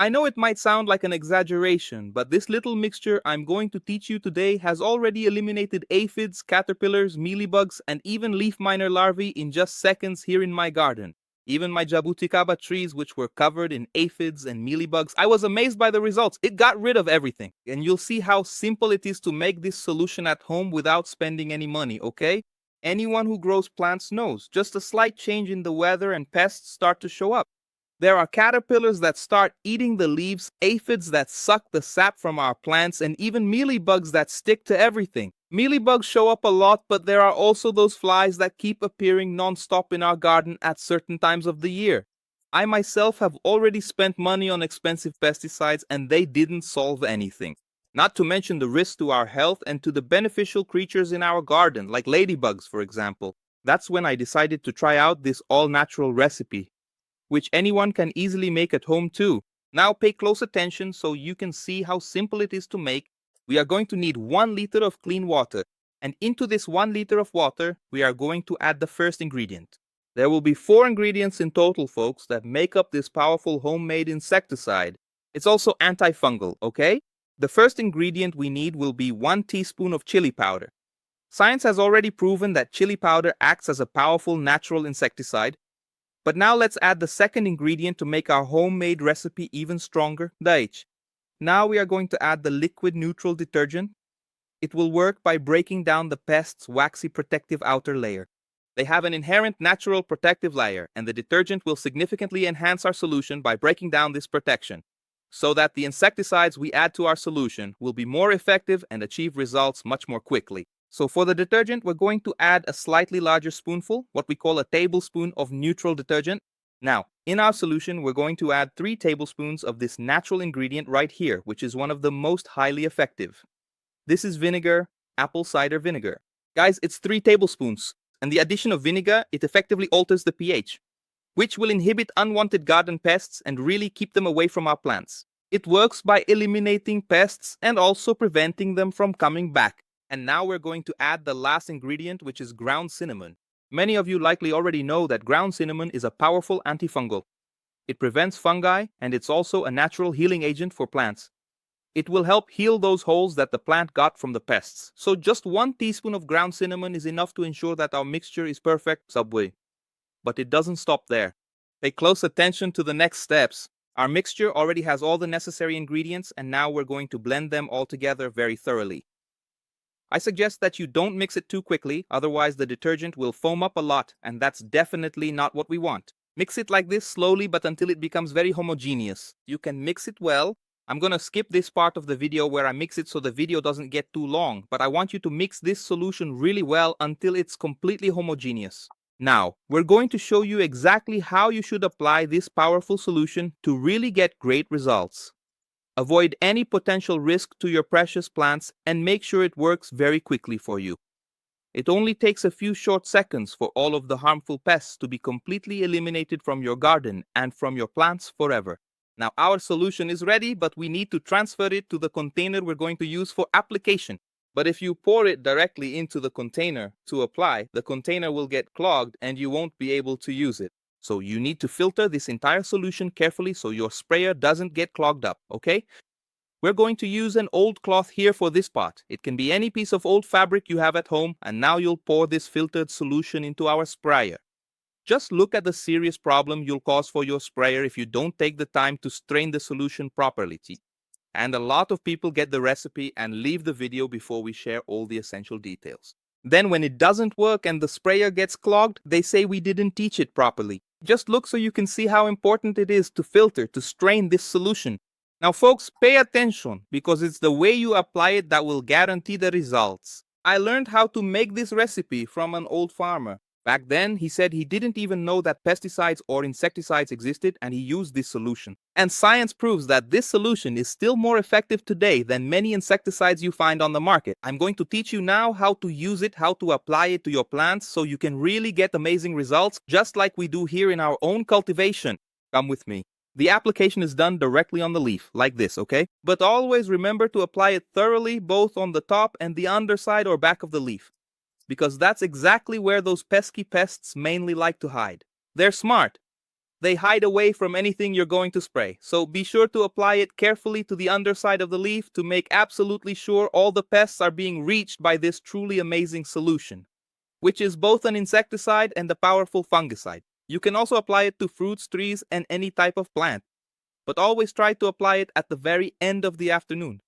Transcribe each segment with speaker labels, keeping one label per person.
Speaker 1: I know it might sound like an exaggeration, but this little mixture I'm going to teach you today has already eliminated aphids, caterpillars, mealybugs, and even leaf miner larvae in just seconds here in my garden. Even my jabuticaba trees, which were covered in aphids and mealybugs, I was amazed by the results. It got rid of everything. And you'll see how simple it is to make this solution at home without spending any money, okay? Anyone who grows plants knows, just a slight change in the weather and pests start to show up. There are caterpillars that start eating the leaves, aphids that suck the sap from our plants, and even mealybugs that stick to everything. Mealybugs show up a lot, but there are also those flies that keep appearing non-stop in our garden at certain times of the year. I myself have already spent money on expensive pesticides and they didn't solve anything. Not to mention the risk to our health and to the beneficial creatures in our garden, like ladybugs, for example. That's when I decided to try out this all-natural recipe, which anyone can easily make at home too. Now pay close attention so you can see how simple it is to make. We are going to need 1 liter of clean water, and into this 1 liter of water, we are going to add the first ingredient. There will be 4 ingredients in total, folks, that make up this powerful homemade insecticide. It's also antifungal, okay? The first ingredient we need will be 1 teaspoon of chili powder. Science has already proven that chili powder acts as a powerful natural insecticide. But now let's add the second ingredient to make our homemade recipe even stronger, the H. Now we are going to add the liquid neutral detergent. It will work by breaking down the pest's waxy protective outer layer. They have an inherent natural protective layer, and the detergent will significantly enhance our solution by breaking down this protection, so that the insecticides we add to our solution will be more effective and achieve results much more quickly. So for the detergent, we're going to add a slightly larger spoonful, what we call a tablespoon of neutral detergent. Now, in our solution, we're going to add 3 tablespoons of this natural ingredient right here, which is one of the most highly effective. This is vinegar, apple cider vinegar. Guys, it's 3 tablespoons, and the addition of vinegar, it effectively alters the pH, which will inhibit unwanted garden pests and really keep them away from our plants. It works by eliminating pests and also preventing them from coming back. And now we're going to add the last ingredient, which is ground cinnamon. Many of you likely already know that ground cinnamon is a powerful antifungal. It prevents fungi, and it's also a natural healing agent for plants. It will help heal those holes that the plant got from the pests. So just 1 teaspoon of ground cinnamon is enough to ensure that our mixture is perfect, Subway. But it doesn't stop there. Pay close attention to the next steps. Our mixture already has all the necessary ingredients, and now we're going to blend them all together very thoroughly. I suggest that you don't mix it too quickly, otherwise the detergent will foam up a lot, and that's definitely not what we want. Mix it like this slowly, but until it becomes very homogeneous. You can mix it well. I'm gonna skip this part of the video where I mix it so the video doesn't get too long, but I want you to mix this solution really well until it's completely homogeneous. Now, we're going to show you exactly how you should apply this powerful solution to really get great results. Avoid any potential risk to your precious plants and make sure it works very quickly for you. It only takes a few short seconds for all of the harmful pests to be completely eliminated from your garden and from your plants forever. Now our solution is ready, but we need to transfer it to the container we're going to use for application. But if you pour it directly into the container to apply, the container will get clogged and you won't be able to use it. So you need to filter this entire solution carefully so your sprayer doesn't get clogged up, okay? We're going to use an old cloth here for this part. It can be any piece of old fabric you have at home, and now you'll pour this filtered solution into our sprayer. Just look at the serious problem you'll cause for your sprayer if you don't take the time to strain the solution properly. And a lot of people get the recipe and leave the video before we share all the essential details. Then when it doesn't work and the sprayer gets clogged, they say we didn't teach it properly. Just look so you can see how important it is to filter, to strain this solution. Now folks, pay attention, because it's the way you apply it that will guarantee the results. I learned how to make this recipe from an old farmer. Back then, he said he didn't even know that pesticides or insecticides existed, and he used this solution. And science proves that this solution is still more effective today than many insecticides you find on the market. I'm going to teach you now how to use it, how to apply it to your plants so you can really get amazing results, just like we do here in our own cultivation. Come with me. The application is done directly on the leaf, like this, okay? But always remember to apply it thoroughly, both on the top and the underside or back of the leaf, because that's exactly where those pesky pests mainly like to hide. They're smart. They hide away from anything you're going to spray, so be sure to apply it carefully to the underside of the leaf to make absolutely sure all the pests are being reached by this truly amazing solution, which is both an insecticide and a powerful fungicide. You can also apply it to fruits, trees, and any type of plant, but always try to apply it at the very end of the afternoon,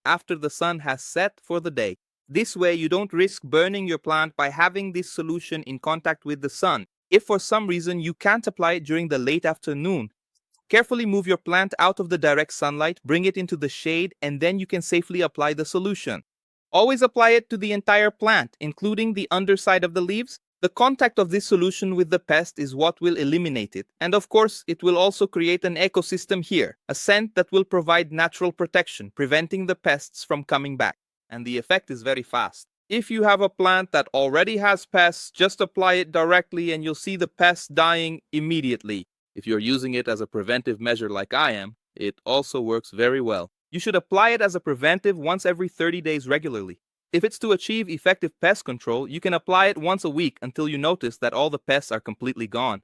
Speaker 1: after the sun has set for the day. This way you don't risk burning your plant by having this solution in contact with the sun. If for some reason you can't apply it during the late afternoon, carefully move your plant out of the direct sunlight, bring it into the shade, and then you can safely apply the solution. Always apply it to the entire plant, including the underside of the leaves. The contact of this solution with the pest is what will eliminate it. And of course, it will also create an ecosystem here, a scent that will provide natural protection, preventing the pests from coming back. And the effect is very fast. If you have a plant that already has pests, just apply it directly and you'll see the pests dying immediately. If you're using it as a preventive measure like I am, it also works very well. You should apply it as a preventive once every 30 days regularly. If it's to achieve effective pest control, you can apply it once a week until you notice that all the pests are completely gone.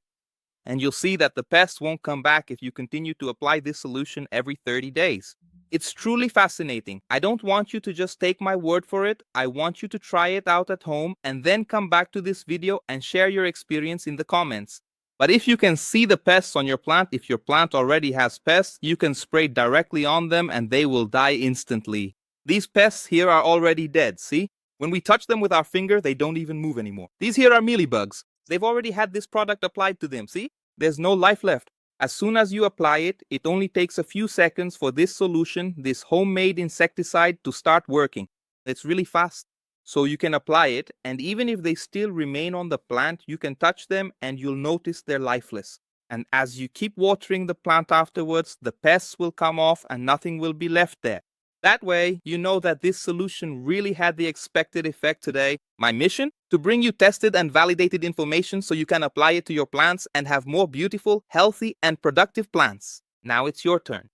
Speaker 1: And you'll see that the pests won't come back if you continue to apply this solution every 30 days. It's truly fascinating. I don't want you to just take my word for it. I want you to try it out at home and then come back to this video and share your experience in the comments. But if you can see the pests on your plant, if your plant already has pests, you can spray directly on them and they will die instantly. These pests here are already dead, see? When we touch them with our finger, they don't even move anymore. These here are mealybugs. They've already had this product applied to them, see? There's no life left. As soon as you apply it, it only takes a few seconds for this solution, this homemade insecticide, to start working. It's really fast. So you can apply it, and even if they still remain on the plant, you can touch them and you'll notice they're lifeless. And as you keep watering the plant afterwards, the pests will come off and nothing will be left there. That way, you know that this solution really had the expected effect today. My mission? To bring you tested and validated information so you can apply it to your plants and have more beautiful, healthy, and productive plants. Now it's your turn.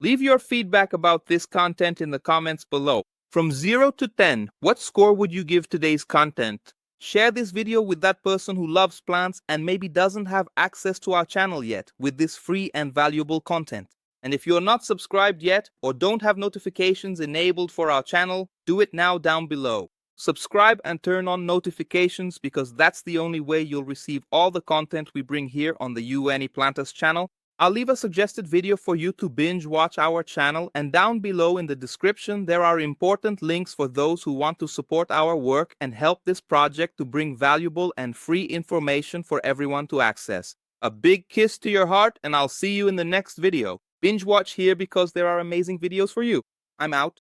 Speaker 1: Leave your feedback about this content in the comments below. From 0 to 10, what score would you give today's content? Share this video with that person who loves plants and maybe doesn't have access to our channel yet with this free and valuable content. And if you're not subscribed yet or don't have notifications enabled for our channel, do it now down below. Subscribe and turn on notifications because that's the only way you'll receive all the content we bring here on the UAnyPlantas channel. I'll leave a suggested video for you to binge watch our channel, and down below in the description there are important links for those who want to support our work and help this project to bring valuable and free information for everyone to access. A big kiss to your heart, and I'll see you in the next video. Binge watch here because there are amazing videos for you. I'm out.